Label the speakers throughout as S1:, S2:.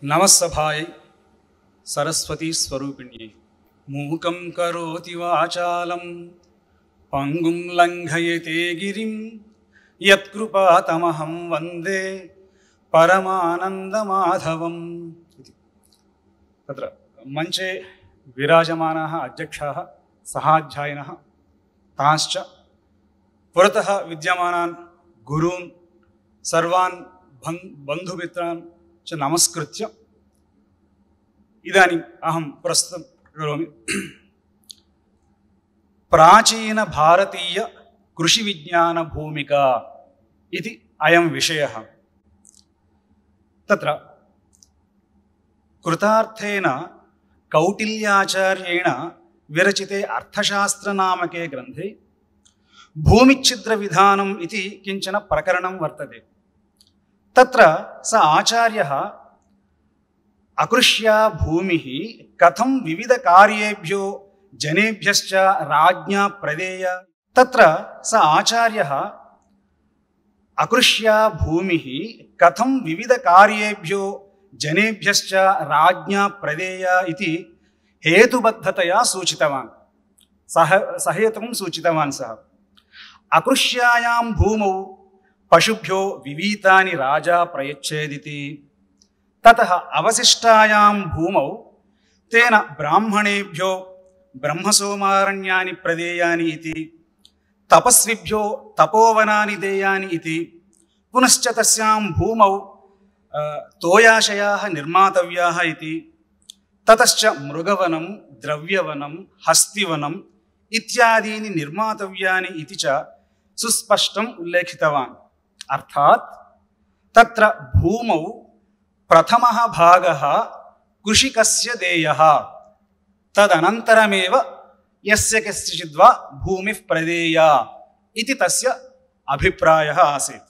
S1: नमस्सभायै सरस्वती स्वरूपिण्यै मूकं करोति वाचालं पंगुं लङ्घयते गिरिं यत्कृपातमहं वन्दे परमानन्दमाधवम्। तत्र मञ्चे विराजमानाः अध्यक्षाः सहाध्यायिनः तांश्च पुरतः विद्यमानान् गुरून् सर्वान् बन्धुमित्रान् च नमस्कृत्य इदानीम् अहं प्रस्तुतं करोमि। प्राचीन भारतीय कृषि विज्ञान भूमिका इति अयं विषयः। तत्र कृतार्थेन कौटिल्याचार्येण विरचिते अर्थशास्त्र नामके ग्रन्थे भूमिच्छिद्र विधानम् इति किञ्चन प्रकरणं वर्तते। तत्र स आचार्यः अकृष्या भूमिः कथं विविध कार्येभ्यो जनेभ्यश्च राज्ञा प्रदेया। तत्र स आचार्यः अकृष्या भूमिः कथं विविध कार्येभ्यो जनेभ्यश्च राज्ञा प्रदेया इति हेतुबद्धतया सूचितवान्। सहेतुं सूचितवान् सः। अकृष्यायां भूमौ पशुभ्यो विवीतानि राजा प्रयच्छेदिति। ततः अवशिष्टायां भूमौ तेन ब्राह्मणेभ्यो ब्रह्मसोमारण्यानि प्रदेयानि इति, तपस्विभ्यो तपोवनानि देयानि इति, पुनश्च तस्यां भूमौ तोयाशयाः निर्मातव्याः इति, ततश्च मृगवनं द्रव्यवनं हस्तिवनम् इत्यादीनि निर्मातव्यानि इति च सुस्पष्टम् उल्लेखितवान्। अर्थात् तत्र भूमौ प्रथमः भागः कृषिकस्य देयः, तदनन्तरमेव यस्य कस्यचिद्वा भूमिः प्रदेया इति तस्य अभिप्रायः आसीत्।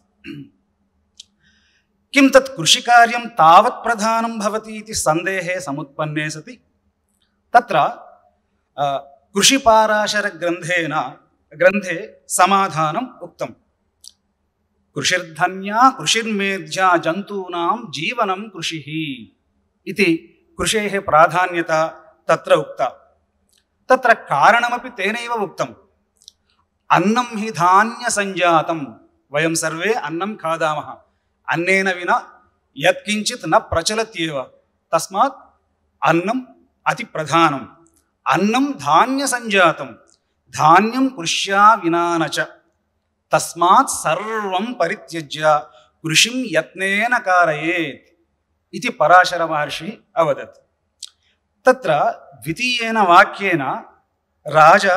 S1: किं तत् कृषिकार्यं तावत् प्रधानं भवति इति सन्देहे समुत्पन्ने सति तत्र कृषिपाराशरग्रन्थे समाधानम् उक्तम्। कृषिर्धन्या कृषिर्मेध्या जन्तूनां जीवनं कृषिः इति कृषेः प्राधान्यता तत्र उक्ता। तत्र कारणमपि तेनैव उक्तम्। अन्नं हि धान्यसञ्जातं, वयं सर्वे अन्नं खादामः, अन्नेन विना यत्किञ्चित् न प्रचलत्येव, तस्मात् अन्नम् अतिप्रधानम्। अन्नं धान्यसञ्जातं, धान्यं कृष्या विना न च, तस्मात् सर्वं परित्यज्य कृषिं यत्नेन कारयेत् इति पराशर महर्षिः अवदत्। तत्र द्वितीयेन वाक्येन राजा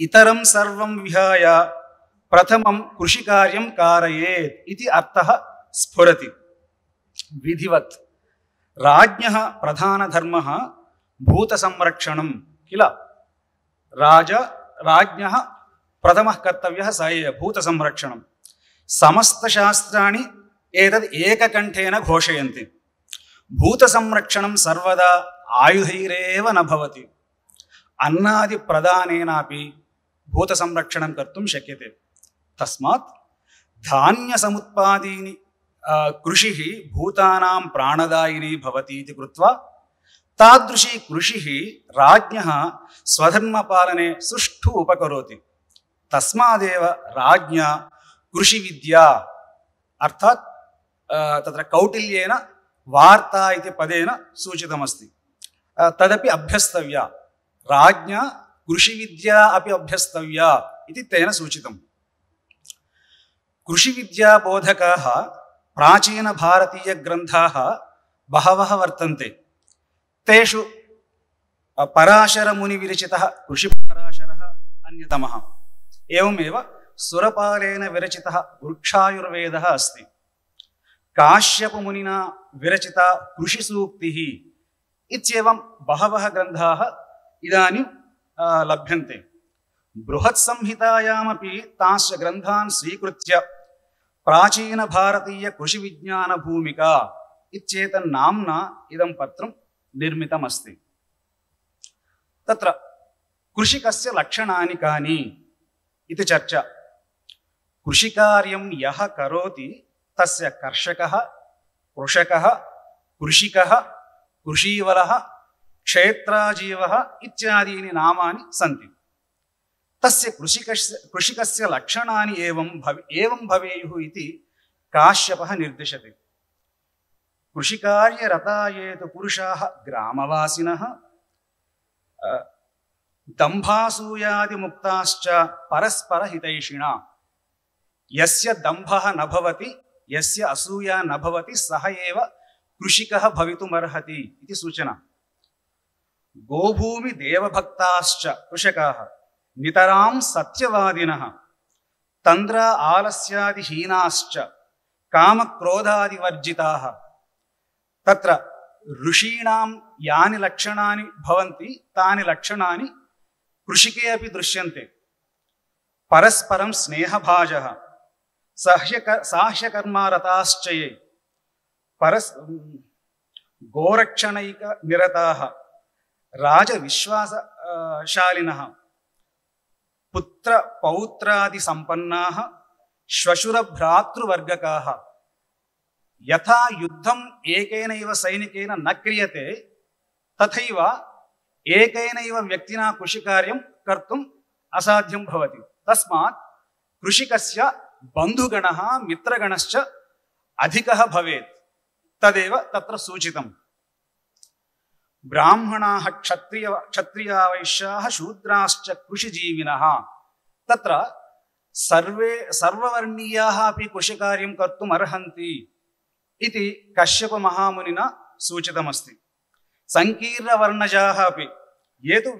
S1: इतरं सर्वं विहाय प्रथमं कृषिकार्यं कारयेत् इति अर्थः स्फुरति। विधिवत् राज्ञः प्रधानधर्मः भूतसंरक्षणं किल। राज्ञः प्रथमः कर्तव्यः स एव भूतसंरक्षणं। समस्तशास्त्राणि एतद् एककण्ठेन घोषयन्ति। भूतसंरक्षणं सर्वदा आयुधैरेव न भवति, अन्नादिप्रदानेनापि भूतसंरक्षणं कर्तुं शक्यते। तस्मात् धान्यसमुत्पादीनि कृषिः भूतानां प्राणदायिनी भवति इति कृत्वा तादृशी कृषिः राज्ञः स्वधर्मपालने सुष्ठु उपकरोति। तस्मादेव राज्ञा कृषिविद्या अर्थात् तत्र कौटिल्येन वार्ता इति पदेन सूचितमस्ति, तदपि अभ्यस्तव्या। राज्ञा कृषिविद्या अपि अभ्यस्तव्या इति तेन सूचितम्। कृषिविद्याबोधकाः प्राचीनभारतीयग्रन्थाः बहवः वर्तन्ते। तेषु पराशरमुनिविरचितः कृषिपराशरः अन्यतमः। एवमेव सुरपालेन विरचितः वृक्षायुर्वेदः अस्ति। काश्यपमुनिना विरचिता कृषिसूक्तिः इत्येवं बहवः ग्रन्थाः इदानीं लभ्यन्ते। बृहत्संहितायामपि तांश्च ग्रन्थान् स्वीकृत्य प्राचीनभारतीयकृषिविज्ञानभूमिका इत्येतन्नाम्ना इदं पत्रं निर्मितमस्ति। तत्र कृषिकस्य लक्षणानि कानि इति चर्चा। कृषिकार्यं यः करोति तस्य कर्षकः, कृषकः, कृषिकः, कृषीवलः, क्षेत्राजीवः इत्यादीनि नामानि सन्ति। तस्य कृषिकस्य लक्षणानि एवं भवेयुः इति काश्यपः निर्दिशति। कृषिकार्यरता ये तु पुरुषाः ग्रामवासिनः दम्भासूयादिमुक्ताश्च परस्परहितैषिणा। यस्य दम्भः न भवति, यस्य असूया न भवति, सः एव कृषिकः भवितुमर्हति इति सूचना। गोभूमि देवभक्ताश्च कृषकाः नितरां सत्यवादिनः तन्द्र आलस्यादिहीनाश्च कामक्रोधादिवर्जिताः। तत्र ऋषीणां यानि लक्षणानि भवन्ति तानि लक्षणानि कृषिके अपि दृश्यन्ते। परस्परं स्नेहभाजः, साह्यकर्मारताश्च ये, गोरक्षणैकनिरताः, राजविश्वासशालिनः, पुत्रपौत्रादिसम्पन्नाः, श्वशुरभ्रातृवर्गकाः। यथा युद्धम् एकेनैव सैनिकेन न क्रियते तथैव एकैनैव व्यक्तिना कृषिकार्यं कर्तुम् असाध्यं भवति। तस्मात् कृषिकस्य बन्धुगणः मित्रगणश्च अधिकः भवेत्, तदेव तत्र सूचितम्। ब्राह्मणाः क्षत्रिया वैश्याः शूद्राश्च कृषिजीविनः। तत्र सर्ववर्णीयाः अपि कृषिकार्यं कर्तुम् अर्हन्ति इति कश्यपमहामुनिना सूचितमस्ति। संकीर्णवर्णजाः अपि, ये तु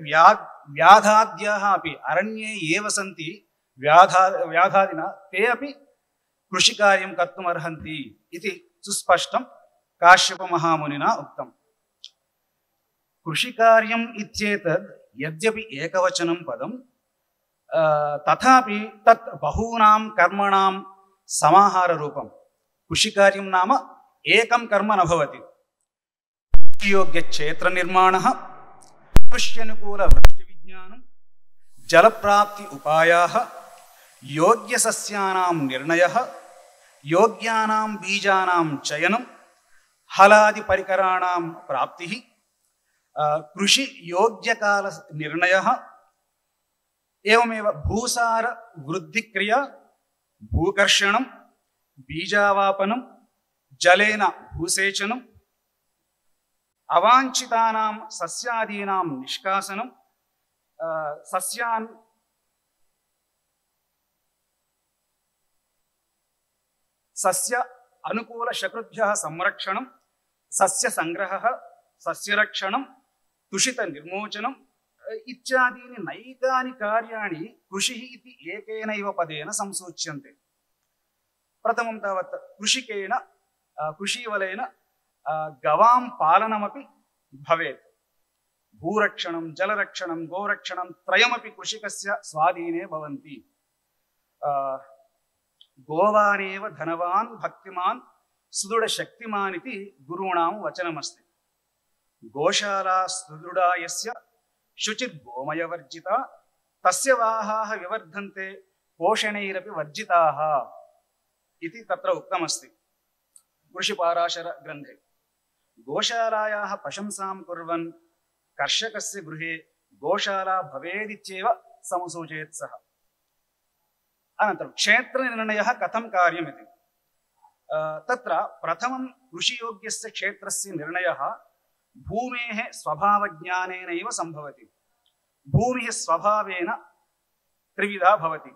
S1: व्याधाद्याः अपि अरण्ये एव सन्ति, व्याधादिना ते अपि कृषिकार्यं कर्तुम् अर्हन्ति इति सुस्पष्टं काश्यपमहामुनिना उक्तम्। कृषिकार्यम् इत्येतद् यद्यपि एकवचनं पदं तथापि तत् बहूनां कर्मणां समाहाररूपम्। कृषिकार्यं नाम एकं कर्म न भवति। योग्यक्षेत्रनिर्माणः, कृष्यनुकूलवृष्टिविज्ञानं, जलप्राप्ति उपायाः, योग्यसस्यानां निर्णयः, योग्यानां बीजानां चयनं, हलादिपरिकराणां प्राप्तिः, कृषियोग्यकालनिर्णयः, एवमेव भूसारवृद्धिक्रिया, भूकर्षणं, बीजावापनं, जलेन भूसेचनं, अवांछितानां सस्यादीनां निष्कासनं, सस्य अनुकूलशकृभ्यः संरक्षणं, सस्यसंग्रहः, सस्यरक्षणं, तुषितनिर्मोचनं इत्यादीनि नैकानि कार्याणि कृषिः इति एकेनैव पदेन संसूच्यन्ते। प्रथमं तावत् कृषिकेन, कृषीवलेन गवां पालनमपि भवेत्। भूरक्षणं, जलरक्षणं, गोरक्षणं त्रयमपि कृषिकस्य स्वाधीने भवन्ति। गोवानेव धनवान् भक्तिमान् सुदृढशक्तिमान् इति गुरूणां वचनमस्ति। गोशाला सुदृढा यस्य शुचिर्गोमयवर्जिता, तस्य वाहाः विवर्धन्ते पोषणैरपि वर्जिताः इति तत्र उक्तमस्ति कृषिपाराशरग्रन्थे। गोशालायाः प्रशंसां कुर्वन् कर्षकस्य गृहे गोशाला भवेदित्येव समुसूचयत् सः। अनन्तरं क्षेत्रनिर्णयः कथं कार्यमिति। तत्र प्रथमं कृषियोग्यस्य क्षेत्रस्य निर्णयः भूमेः स्वभावज्ञानेनैव सम्भवति। भूमिः स्वभावेन त्रिविधा भवति: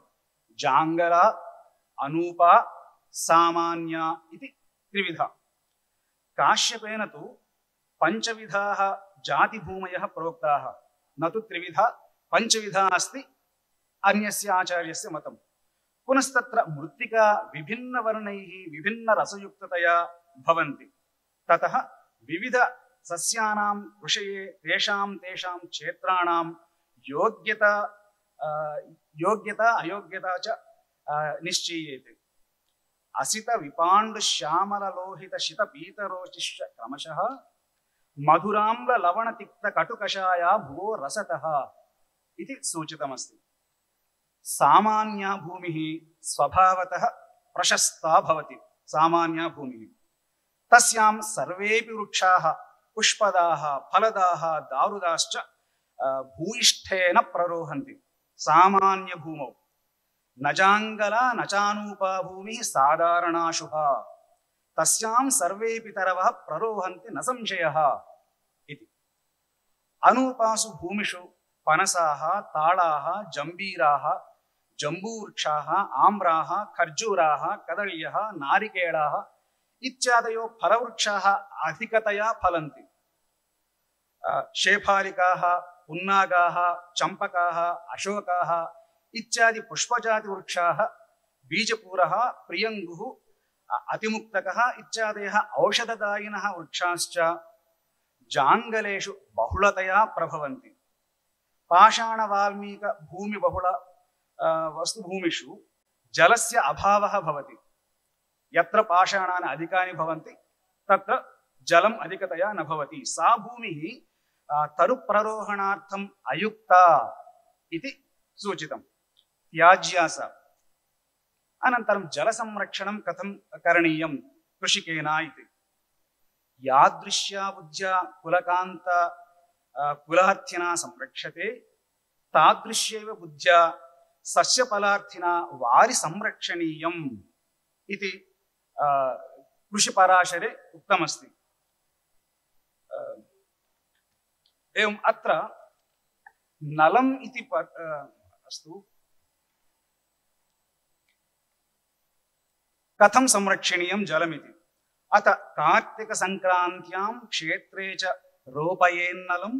S1: जाङ्गला, अनूपा, सामान्या इति त्रिविधा। काश्यपेन तु पञ्चविधाः जातिभूमयः प्रोक्ताः, न तु त्रिविधा, पञ्चविधा अस्ति अन्यस्य आचार्यस्य मतं। पुनस्तत्र मृत्तिका विभिन्नवर्णैः विभिन्नरसयुक्ततया भवन्ति। ततः विविध सस्यानां विषये तेषां क्षेत्राणां योग्यता अयोग्यता च निश्चीयेते। असित विपाण्ड श्यामल लोहित शीत पीतरोचिश्च क्रमशः मधुराम्ल लवण तिक्त कटुकषाया भुवो रसतः इति सूचितमस्ति। सामान्या भूमिः स्वभावतः प्रशस्ता भवति। सामान्या भूमिः तस्यां सर्वेऽपि वृक्षाः पुष्पदाः फलदाः दारुदाश्च भूयिष्ठेन प्ररोहन्ति सामान्य भूमौ न जाङ्गला न चानूपा भूमिः साधारणा शुभा तस्यां सर्वेऽपि तरवः प्ररोहन्ति न संशयः इति। अनूपासु भूमिषु पनसाः ताळाः जम्बीराः जम्बूवृक्षाः आम्राः खर्जूराः कदळ्यः नारिकेळाः इत्यादयो फलवृक्षाः अधिकतया फलन्ति। शेफालिकाः पुन्नागाः चम्पकाः अशोकाः इत्यादि पुष्पजातिवृक्षाः बीजपूरः प्रियङ्गुः अतिमुक्तकः इत्यादयः औषधदायिनः वृक्षाश्च जाङ्गलेषु बहुलतया प्रभवन्ति। पाषाणवाल्मीक भूमिबहुल वस्तुभूमिषु जलस्य अभावः भवति। यत्र पाषाणानि अधिकानि भवन्ति तत्र जलम् अधिकतया न भवति। सा भूमिः तरुप्ररोहणार्थम् अयुक्ता इति सूचितम्। त्याज्या सा। अनन्तरं जलसंरक्षणं कथं करणीयं कृषिकेन इति। यादृश्या बुद्ध्या कुलकान्त कुलार्थिना संरक्षते तादृश्यैव बुद्ध्या सस्यफलार्थिना वारि संरक्षणीयम् इति कृषिपराशरे उक्तमस्ति। एवम् अत्र नलम् इति अस्तु कथं संरक्षणीयं जलमिति। अत कार्तिकसंक्रान्त्यां क्षेत्रे च रोपयेन्नलं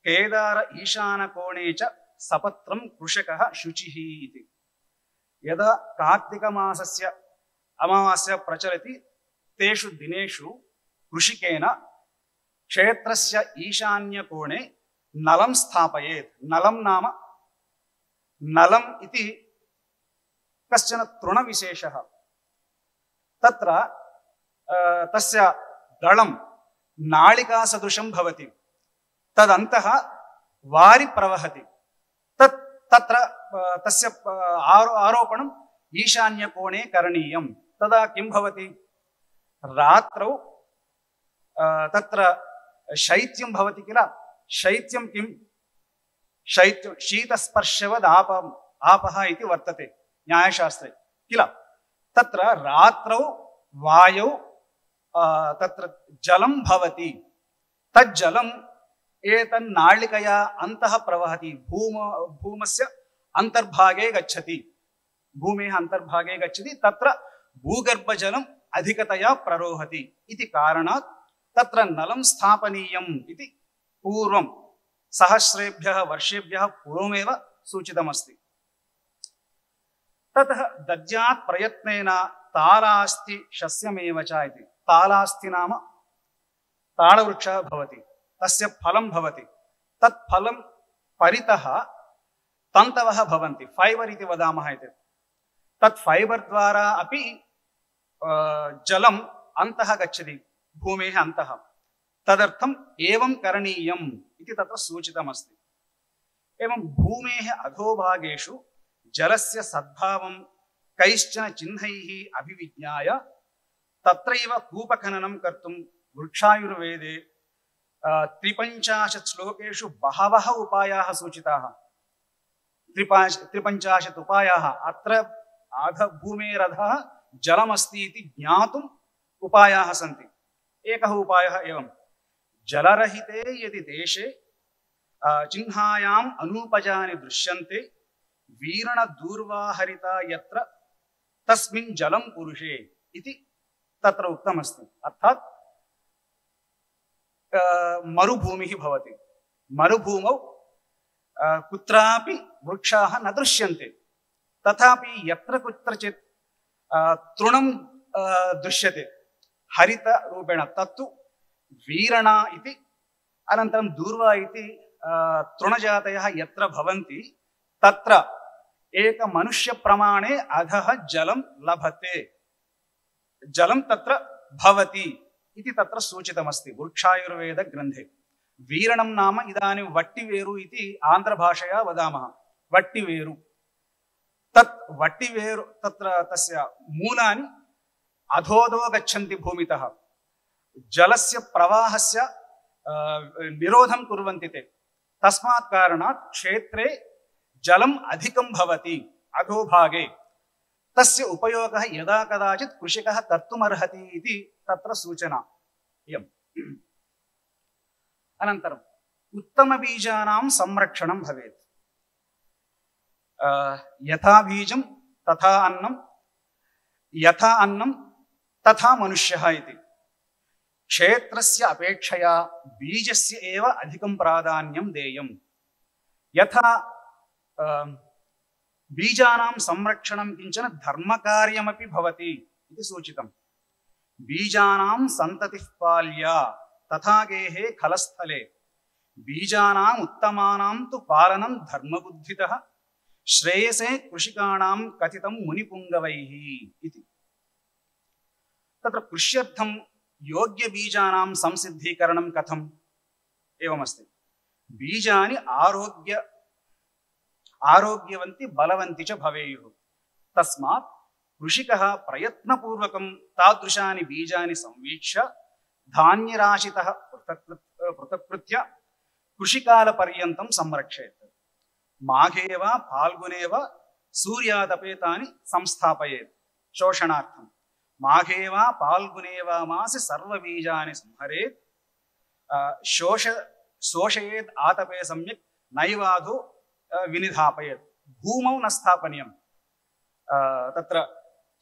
S1: केदार ईशानकोणे च सपत्रं कृषकः शुचिः इति। यदा कार्तिकमासस्य अमावास्या प्रचलति तेषु दिनेषु कृषिकेन क्षेत्रस्य ईशान्यकोणे नलं स्थापयेत्। नलं नाम नलम् इति कश्चन तृणविशेषः। तत्र तस्य दलं नालिकासदृशं भवति। तदन्तः वारि प्रवहति। तत्र तस्य आरोपणम् ईशान्यकोणे करणीयं। तदा किं भवति? रात्रौ तत्र शैत्यं भवति किल। शैत्यं किं? शैत्यं शीतस्पर्शवद् आपः इति वर्तते न्यायशास्त्रे किल। तत्र रात्रौ वायौ तत्र जलं भवति। तज्जलम् एतन्नालिकया अन्तः प्रवहति। भूमस्य अन्तर्भागे गच्छति। भूमेः अन्तर्भागे गच्छति। तत्र भूगर्भजलम् अधिकतया प्ररोहति इति कारणात् तत्र नलं स्थापनीयम् इति पूर्वं सहस्रेभ्यः वर्षेभ्यः पूर्वमेव सूचितमस्ति। ततः दद्यात् प्रयत्नेन तालास्ति शस्यमेव च इति। तालास्ति नाम तालवृक्षः भवति। तस्य फलं भवति। तत् फलं परितः तन्तवः भवन्ति। फाइबर् इति वदामः इति। तत् फाइबर् द्वारा अपि जलम् अन्तः गच्छति भूमेः अन्तः। तदर्थम् एवं करणीयम् इति तत्र सूचितमस्ति। एवं भूमेः अधोभागेषु जलस्य सद्भावं कैश्चन चिह्नैः अभिविज्ञाय तत्रैव कूपखननं कर्तुं वृक्षायुर्वेदे 53 श्लोकेषु बहवः उपायाः सूचिताः। 53 उपायाः। अत्र भूमेरधः जलमस्ति इति ज्ञातुम् उपायाः सन्ति। एकः उपायः एवं। जलरहिते यदि देशे चिह्नायाम् अनूपजानि दृश्यन्ते वीरणदूर्वाहरिता यत्र तस्मिन् जलं पुरुषे इति तत्र उक्तमस्ति। अर्थात् मरुभूमिः भवति। मरुभूमौ कुत्रापि वृक्षाः न दृश्यन्ते। तथापि यत्र कुत्रचित् तृणं दृश्यते हरितरूपेण तत्तु वीरणा इति। अनन्तरं दूर्वा इति तृणजातयः यत्र भवन्ति तत्र एकमनुष्यप्रमाणे अधः जलं लभते। जलं तत्र भवति इति तत्र सूचितमस्ति वृक्षायुर्वेदग्रन्थे। वीरणं नाम इदानीं वट्टिवेरु इति आन्ध्रभाषया वदामः। वट्टिवेरु। तत् वट्टिवेरु तत्र तस्य मूलानि अधोदो गच्छन्ति भूमितः जलस्य प्रवाहस्य निरोधं कुर्वन्ति ते तस्मात् कारणात् क्षेत्रे जलम् अधिकं भवति अधोभागे तस्य उपयोगः यदा कदाचित् कृषिकः कर्तुमर्हति इति तत्र सूचना इयम्। अनन्तरम् उत्तमबीजानां संरक्षणं भवेत्। यथा बीजं तथा अन्नं यथा अन्नं तथा मनुष्यः इति क्षेत्रस्य अपेक्षया बीजस्य एव अधिकं प्राधान्यं देयम्। यथा बीजानां संरक्षणं किञ्चन धर्मकार्यमपि भवति इति सूचितम्। बीजानां सन्ततिः पाल्या तथा गेहे खलस्थले बीजानाम् उत्तमानां तु पालनं धर्मबुद्धितः श्रेयसे कृषिकाणां कथितं मुनिपुङ्गवैः इति। तत्र कृष्यर्थं योग्यबीजानां संसिद्धीकरणं कथम्? एवमस्ति। बीजानि आरोग्यवन्ति बलवन्ति च भवेयुः। तस्मात् कृषिकः प्रयत्नपूर्वकं तादृशानि बीजानि संवीक्ष्य धान्यराशितः पृथक्कृत्य कृषिकालपर्यन्तं संरक्षेत्। माघे वा फाल्गुने वा सूर्यादपेतानि संस्थापयेत् शोषणार्थं। माघे वा फाल्गुने वा मासि सर्वबीजानि संहरेत् शोषयेत् आतपे सम्यक् नैवाधो विनिधापयेत्। भूमौ न स्थापनीयम्। तत्र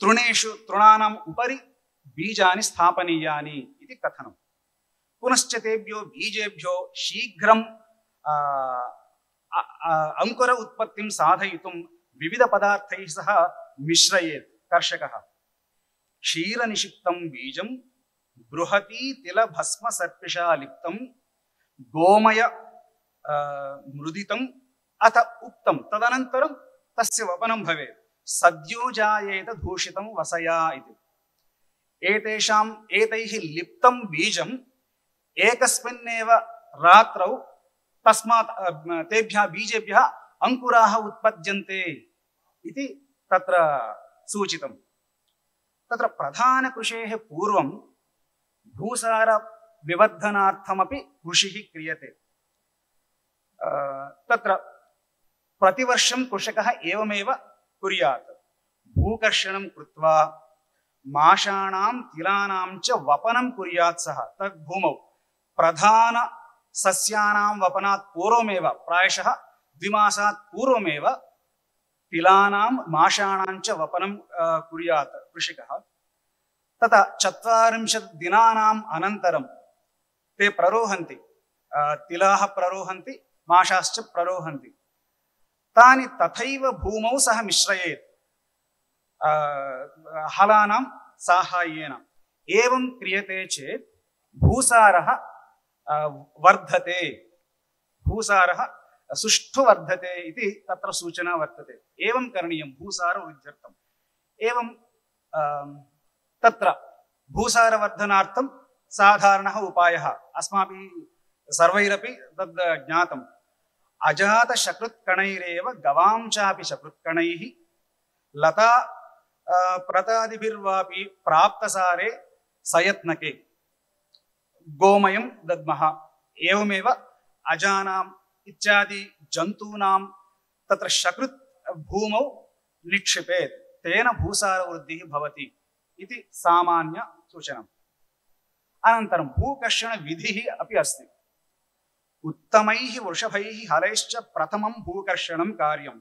S1: तृणानाम् उपरि बीजानि स्थापनीयानि इति कथनम्। पुनश्च तेभ्यो बीजेभ्यो शीघ्रं अंकुर उत्पत्तिं साधयितुं विविध पदार्थैः सह मिश्रयेत् कर्षकः। क्षीरनिषिक्तं बीजं बृहती तिलभस्मसर्पिषा लिप्तं गोमय मृदितम् अथ उक्तं तदनन्तरं तस्य वपनं भवेत्। सद्यो जायेत दूषितं वसया इति। एतैः लिप्तं बीजं एकस्मिन्नेव रात्रौ तस्मात् तेभ्यः बीजेभ्यः अंकुराः उत्पद्यन्ते इति तत्र सूचितम्। तत्र प्रधानकृषेः पूर्वं भूसार विवर्धनार्थमपि कृषिः क्रियते। तत्र प्रतिवर्षं कृषकः एवमेव कुर्यात्। भूकर्षणं कृत्वा माषाणां तिलानां च वपनं कुर्यात् सः। तद्भूमौ प्रधान सस्यानां वपनात् पूर्वमेव प्रायशः 2 मासात् पूर्वमेव तिलानां माषाणां च वपनं कुर्यात् कृषिकः। तथा 40 दिनानाम् अनन्तरं ते प्ररोहन्ति। तिलाः प्ररोहन्ति, माषाश्च प्ररोहन्ति। तानि तथैव भूमौ सह मिश्रयेत् हलानां साहाय्येन। एवं क्रियते चेत् भूसारः वर्धते, भूसारः सुष्ठु वर्धते इति तत्र सूचना वर्तते। एवं करणीयं भूसार वृद्ध्यर्थम्। एवं तत्र भूसारवर्धनार्थं साधारणः उपायः अस्माभिः सर्वैरपि तद् ज्ञातम्। अजातशकृत्कणैरेव गवां चापि शकृत्कणैः लता प्रतादिभिर्वापि प्राप्तसारे सयत्नके गोमयं दद्मः। एवमेव अजानाम् इत्यादि जन्तूनां तत्र शकृत् भूमौ निक्षिपेत्। तेन भूसारवृद्धिः भवति इति सामान्य सूचनम्। अनन्तरं भूकर्षणविधिः अपि अस्ति। उत्तमैः वृषभैः हलैश्च प्रथमं भूकर्षणं कार्यम्।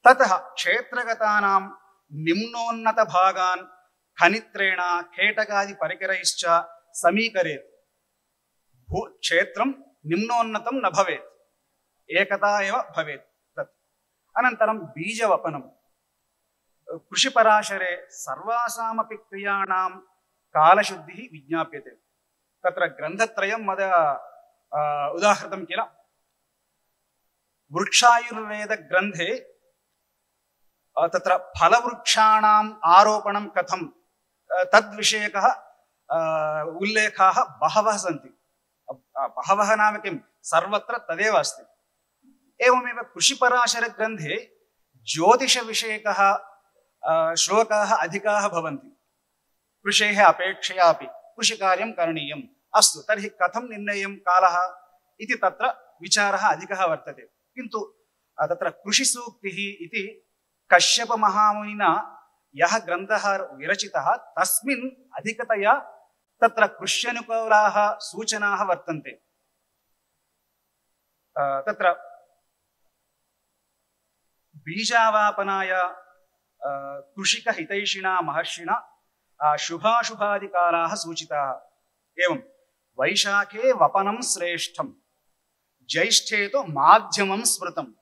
S1: ततः क्षेत्रगतानां निम्नोन्नतभागान् खनित्रेण खेटकादिपरिकरैश्च समीकरेत्। क्षेत्रं निम्नोन्नतं न भवेत्, एकता एव भवेत् तत्। अनन्तरं बीजवपनं। कृषिपराशरे सर्वासामपि क्रियाणां कालशुद्धिः विज्ञाप्यते। तत्र ग्रन्थत्रयं उदाहृतं किल। वृक्षायुर्वेदग्रन्थे तत्र फलवृक्षाणाम् आरोपणं कथं तद्विषयकः उल्लेखाः बहवः सन्ति। बहवः नाम किं, सर्वत्र तदेव अस्ति। एवमेव कृषिपराशरग्रन्थे ज्योतिषविषयकः श्लोकाः अधिकाः भवन्ति। कृषेः अपेक्षया अपि कृषिकार्यं करणीयम्। अस्तु, तर्हि कथं निर्णयं कालः इति तत्र विचारः अधिकः वर्तते। किन्तु तत्र कृषिसूक्तिः इति कश्यपमहामुनिना यः ग्रन्थः विरचितः तस्मिन् अधिकतया तत्र कृष्यनुकूलाः सूचनाः वर्तन्ते। तत्र बीजावापनाय कृषिकहितैषिणा महर्षिणा शुभाशुभादिकालाः सूचिताः। एवं वैशाखे वपनं श्रेष्ठं, ज्यैष्ठे तु माध्यमं स्मृतम्,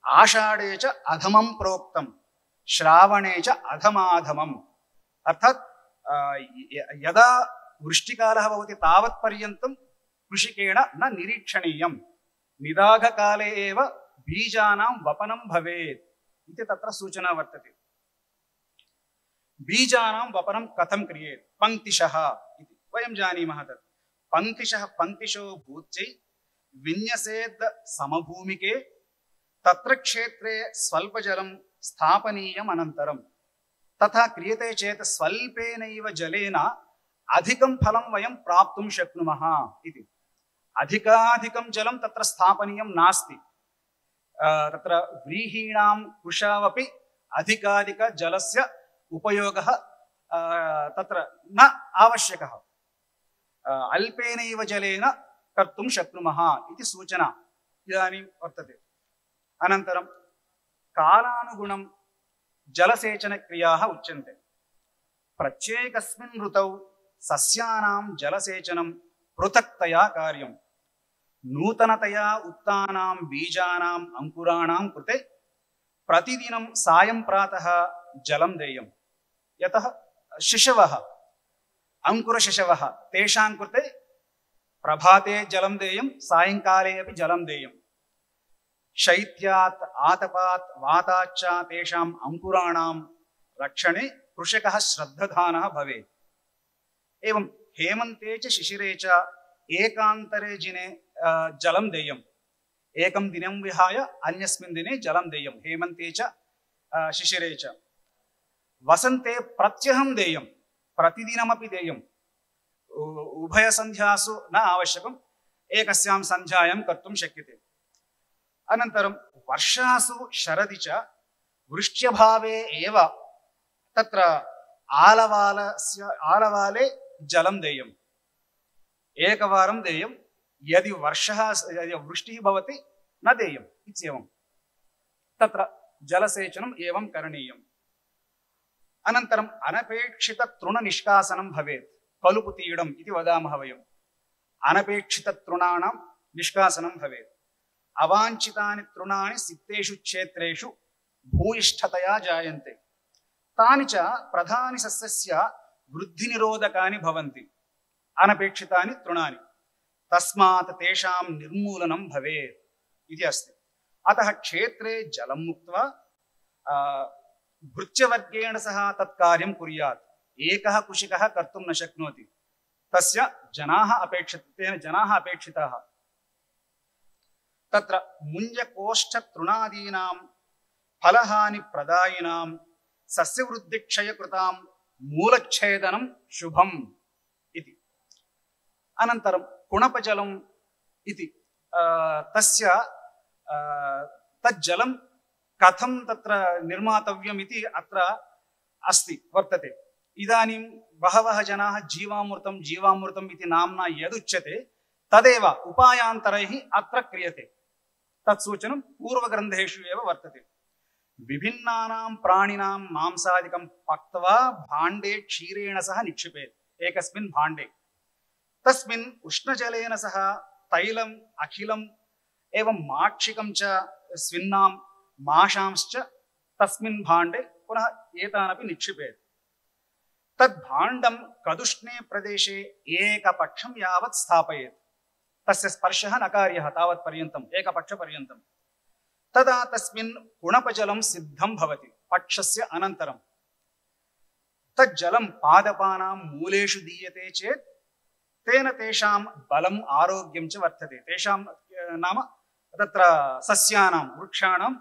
S1: आषाढे च अधमं प्रोक्तं, श्रावणे च अधमाधमम्। अर्थात् यदा वृष्टिकालः भवति तावत्पर्यन्तं कृषिकेण न निरीक्षणीयं, निदाघकाले एव बीजानां वपनं भवेत् इति तत्र सूचना वर्तते। बीजानां वपनं कथं क्रियेत्? पङ्क्तिशः इति वयं जानीमः। तत् पङ्क्तिशो भूत्यै विन्यसेद् समभूमिके, तत्र क्षेत्रे स्वल्पजलं स्थापनीयम् अनन्तरं। तथा क्रियते चेत् स्वल्पेनैव जलेन अधिकं फलं वयं प्राप्तुं शक्नुमः इति। अधिकाधिकं जलं तत्र स्थापनीयं नास्ति। तत्र व्रीहीणां कृषावपि अधिकाधिकजलस्य उपयोगः तत्र न आवश्यकः। अल्पेनैव जलेन कर्तुं शक्नुमः इति सूचना इदानीं वर्तते। अनन्तरं कालानुगुणं जलसेचनक्रियाः उच्यन्ते। प्रत्येकस्मिन् ऋतौ सस्यानां जलसेचनं पृथक्तया कार्यं। नूतनतया उत्थानां बीजानाम् अंकुराणां कृते प्रतिदिनं सायं प्रातः जलं देयं। यतः शिशवः, अंकुरशिशवः, तेषां कृते प्रभाते जलं देयं, सायंकाले अपि जलं देयं। शैत्यात्, आतपात्, वाताच्च तेषाम् अंकुराणां रक्षणे कृषकः श्रद्धधानः भवेत्। एवं हेमन्ते च शिशिरे च एकान्तरे जिने जलं देयम्। एकं दिनं विहाय अन्यस्मिन् दिने जलं देयं। हेमन्ते च शिशिरे च। वसन्ते प्रत्यहं देयं, प्रतिदिनमपि देयम्। उभयसन्ध्यासु न आवश्यकम्, एकस्यां सन्ध्यायां कर्तुं शक्यते। अनन्तरं वर्षासु शरदि च वृष्ट्यभावे एव तत्र आलवाले जलं देयम्। एकवारं देयं, यदि वृष्टिः भवति न देयम् इत्येवं। तत्र जलसेचनम् एवं करणीयम्। अनन्तरम् अनपेक्षिततृणनिष्कासनं भवेत्। कलुपुतीयडम् इति वदामः वयम्। अनपेक्षिततृणानां निष्कासनं भवेत्। अवाञ्छितानि तृणानि सिक्तेषु क्षेत्रेषु भूयिष्ठतया जायन्ते। तानि च प्रधानि सस्यस्य वृद्धिनिरोधकानि भवन्ति। अनपेक्षितानि तृणानि, तस्मात् तेषां निर्मूलनं भवेत् इति अस्ति। अतः क्षेत्रे जलं मुक्त्वा भृत्यवर्गेण सह तत्कार्यं कुर्यात्। एकः कृषिकः कर्तुं न शक्नोति, तस्य तेन जनाः अपेक्षिताः। तत्र मुञ्जकोष्ठतृणादीनां फलहानिप्रदायिनां सस्यवृद्धिक्षयकृतां मूलच्छेदनं शुभम् इति। अनन्तरं कुणपजलम् इति तस्य तज्जलं कथं तत्र निर्मातव्यम् इति अत्र अस्ति वर्तते। इदानीं बहवः जनाः जीवामृतम् इति नाम्ना यदुच्यते तदेव उपायान्तरैः अत्र क्रियते। तत्सूचनं पूर्वग्रन्थेषु एव वर्तते। विभिन्नानां प्राणिनां मांसादिकं पक्त्वा भाण्डे क्षीरेण सह निक्षिपेत्। एकस्मिन् भाण्डे तस्मिन् उष्णजलेन सह तैलम् अखिलम् एवं माक्षिकं च स्विन्नां माशांश्च तस्मिन् भाण्डे पुनः एतानपि निक्षिपेत्। तद्भाण्डं कदुष्णे प्रदेशे एकपक्षं यावत् स्थापयेत्। तस्य स्पर्शः न कार्यः तावत्पर्यन्तम्, एकपक्षपर्यन्तं। तदा तस्मिन् कुणपजलं सिद्धं भवति। पक्षस्य अनन्तरं तज्जलं पादपानां मूलेषु दीयते चेत् तेन तेषां बलम् आरोग्यं च वर्धते। तेषां नाम तत्र सस्यानां वृक्षाणां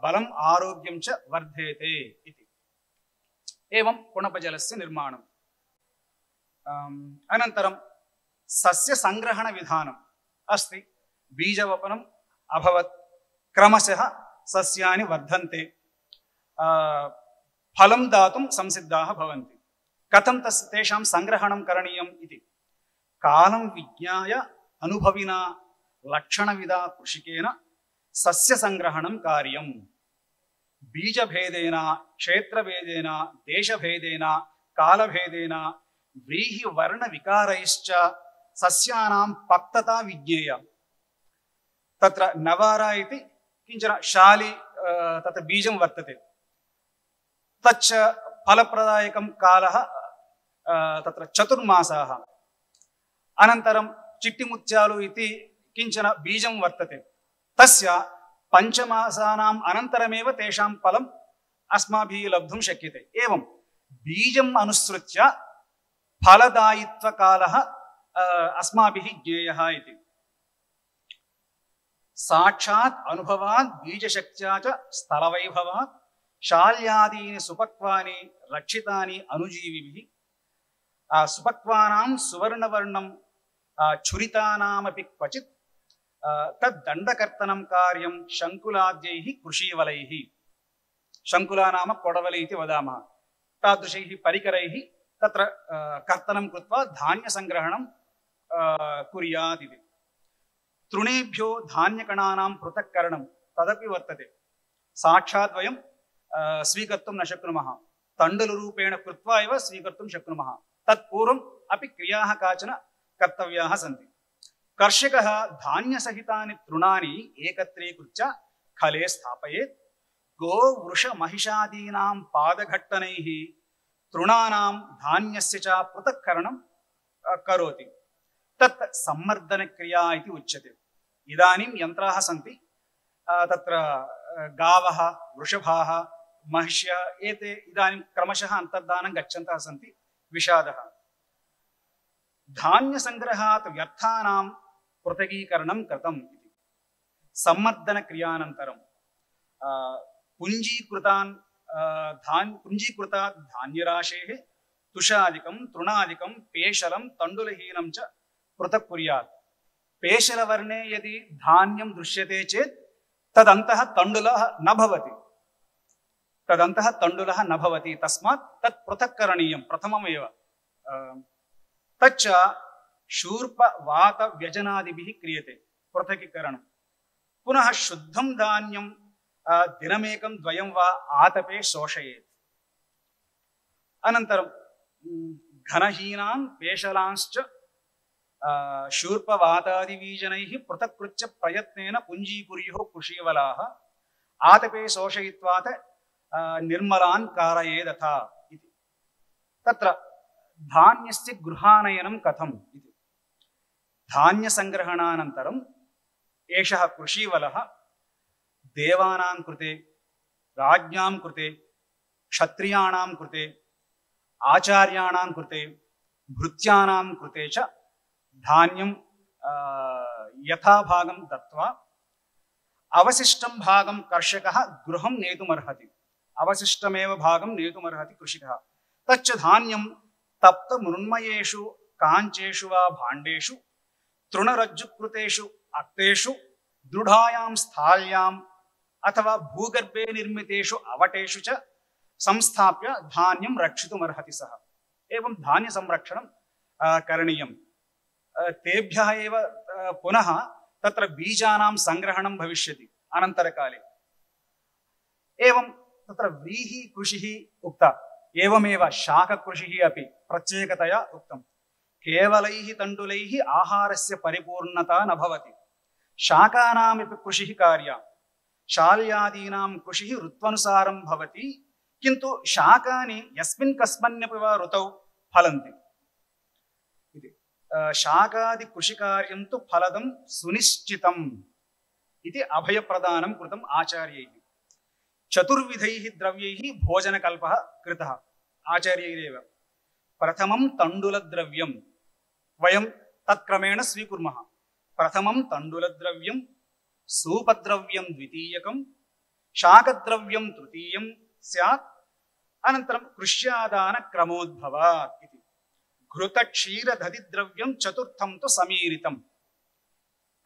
S1: बलम् आरोग्यं च वर्धेते इति। एवं कुणपजलस्य निर्माणम्। अनन्तरं सस्यसङ्ग्रहणविधानम् अस्ति। बीजवपनम् अभवत्, क्रमशः सस्यानि वर्धन्ते, फलं दातुं संसिद्धाः भवन्ति। कथं तेषां सङ्ग्रहणं करणीयम् इति कालं विज्ञाय अनुभविना लक्षणविदा कृषिकेन सस्यसङ्ग्रहणं कार्यम्। बीजभेदेन, क्षेत्रभेदेन, देशभेदेन, कालभेदेन, व्रीहिवर्णविकारैश्च सस्यानां पक्वता विज्ञेया। तत्र नवारा इति किञ्चन शाली तत्र बीजं वर्तते, तच्च फलप्रदायकं कालः तत्र चतुर्मासाः। अनन्तरं चिट्टिमुत्यालु इति किञ्चन बीजं वर्तते, तस्य 5 मासानाम् अनन्तरमेव तेषां फलम् अस्माभिः लब्धुं शक्यते। एवं बीजम् अनुसृत्य फलदायित्वकालः अस्माभिः ज्ञेयः इति। साक्षात् अनुभवात् बीजशक्त्या च स्थलवैभवात् शाल्यादीनि सुपक्वानि रक्षितानि अनुजीविभिः। सुपक्वानां सुवर्णवर्णं छुरितानामपि क्वचित् तद्दण्डकर्तनं कार्यं शङ्कुलाद्यैः कृषीवलैः। शङ्कुला नाम कोडवले इति वदामः। तादृशैः परिकरैः तत्र कर्तनं कृत्वा धान्यसङ्ग्रहणं कुर्यात् इति। तृणेभ्यो धान्यकणानां पृथक्करणं तदपि वर्तते। साक्षात् वयं स्वीकर्तुं न शक्नुमः, तण्डुलरूपेण कृत्वा एव स्वीकर्तुं शक्नुमः। तत्पूर्वम् अपि क्रियाः काचन कर्तव्याः सन्ति। कर्षकः धान्यसहितानि तृणानि एकत्रीकृत्य खले स्थापयेत्। गोवृषमहिषादीनां पादघट्टनैः तृणानां धान्यस्य च पृथक्करणं करोति। तत् सम्मर्दनक्रिया इति उच्यते। इदानीं यन्त्राः सन्ति, तत्र गावः, वृषभाः, महिष्यः एते इदानीं क्रमशः अन्तर्धानं गच्छन्तः सन्ति। विषादः। धान्यसङ्ग्रहात् व्यर्थानां पृथगीकरणं कृतम् इति। सम्मर्दनक्रियानन्तरं पुञ्जीकृतात् धान्यराशेः तुषादिकं, तृणादिकं, पेशलं, तण्डुलहीनं च पृथक् कुर्यात्। पेशलवर्णे यदि धान्यं दृश्यते चेत् तदन्तः तण्डुलः न भवति, तस्मात् तत् पृथक् करणीयं प्रथममेव। तच्च शूर्पवातव्यजनादिभिः क्रियते पृथकीकरणं। पुनः शुद्धं धान्यं दिनमेकं द्वयं वा आतपे शोषयेत्। अनन्तरं घनहीनान् पेशलांश्च शूर्पवातादिबीजनैः पृथक्कृत्य प्रयत्नेन पुञ्जीकुर्युः कृषीवलाः। आतपे शोषयित्वात् निर्मलान् कारयेदथा इति। तत्र धान्यस्य गृहानयनं कथम् इति। धान्यसङ्ग्रहणानन्तरम् एषः कृषीवलः देवानां कृते, राज्ञां कृते, क्षत्रियाणां कृते, आचार्याणां कृते, भृत्यानां कृते च धान्यं यथाभागं दत्त्वा अवशिष्टं भागं कर्षकः गृहं नेतुमर्हति। अवशिष्टमेव भागं नेतुमर्हति कृषिकः। तच्च धान्यं तप्तमृण्मयेषु काञ्चेषु वा भाण्डेषु, तृणरज्जुकृतेषु अक्तेषु, दृढायां स्थाल्याम् अथवा भूगर्भे निर्मितेषु अवटेषु च संस्थाप्य धान्यं रक्षितुमर्हति सः। एवं धान्यसंरक्षणं करणीयं। तेभ्यः एव पुनः तत्र बीजानां सङ्ग्रहणं भविष्यति अनन्तरकाले। एवं तत्र व्रीहिकृषिः उक्ता, एवमेव शाककृषिः अपि प्रत्येकतया उक्तं। केवलैः तण्डुलैः आहारस्य परिपूर्णता न भवति। शाकानामपि कृषिः कार्या। शाल्यादीनां कृषिः ऋत्वनुसारं भवति, किन्तु शाकानि यस्मिन् कस्मिन्नपि वा ऋतौ फलन्ति इति। शाकादिकृषिकार्यं तु फलदं सुनिश्चितम् इति अभयप्रदानं कृतम् आचार्यैः। चतुर्विधैः द्रव्यैः भोजनकल्पः कृतः आचार्यैरेव। प्रथमं तण्डुलद्रव्यं वयं तत्क्रमेण स्वीकुर्मः। प्रथमं तण्डुलद्रव्यं, सूपद्रव्यं द्वितीयकं, शाकद्रव्यं तृतीयं स्यात्, अनन्तरं कृष्यादानक्रमोद्भवात् इति घृतक्षीरदधिद्रव्यं चतुर्थं तु समीरितम्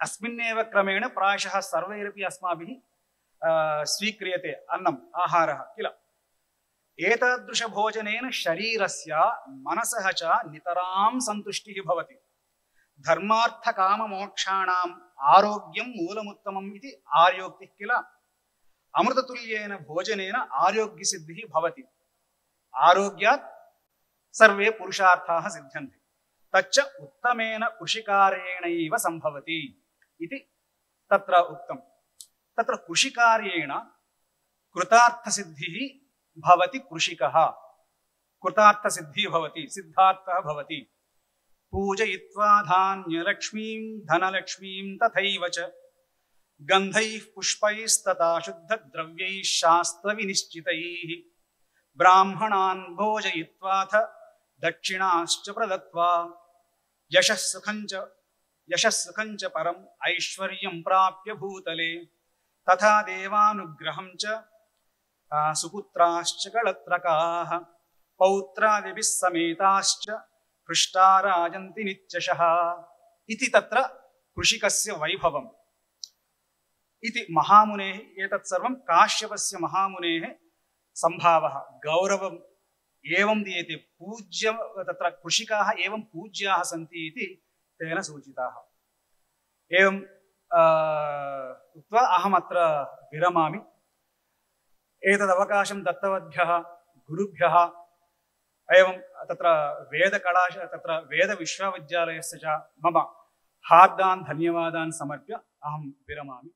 S1: अस्मिन्नेव क्रमेण प्रायशः सर्वैरपि अस्माभिः स्वीक्रियते अन्नम् आहारः किल एतादृशभोजनेन शरीरस्य मनसः च नितरां सन्तुष्टिः भवति धर्मार्थकाममोक्षाणाम् आरोग्यं मूलमुत्तमम् इति आर्योक्तिः किल अमृततुल्येन भोजनेन आरोग्यसिद्धिः भवति आरोग्यात् सर्वे पुरुषार्थाः सिद्ध्यन्ते तच्च उत्तमेन कृषिकार्येणैव सम्भवति इति तत्र उक्तं तत्र कृषिकार्येण कृतार्थसिद्धिः भवति कृषिकः कृतार्थसिद्धिः भवति सिद्धार्थः भवति पूजयित्वा धान्यलक्ष्मीं धनलक्ष्मीं तथैव च गन्धैः पुष्पैस्तथा शुद्धद्रव्यैः शास्त्रविनिश्चितैः ब्राह्मणान् भोजयित्वाथ दक्षिणाश्च प्रदत्त्वा यशः सुखं च परम् ऐश्वर्यं प्राप्य भूतले तथा देवानुग्रहं च सुपुत्राश्च कळत्रकाः पौत्रादिभिः समेताश्च हृष्टा राजन्ति नित्यशः इति तत्र कृषिकस्य वैभवम् इति महामुनेः एतत् सर्वं काश्यपस्य महामुनेः संभावः गौरवम् एवं दीयते पूज्य तत्र कृषिकाः एवं पूज्याः सन्ति इति तेन सूचिताः एवं उक्त्वा अहमत्र विरमामि एतदवकाशं दत्तवद्भ्यः गुरुभ्यः एवं तत्र वेदविश्वविद्यालयस्य च मम हार्दान् धन्यवादान् समर्प्य अहं विरमामि।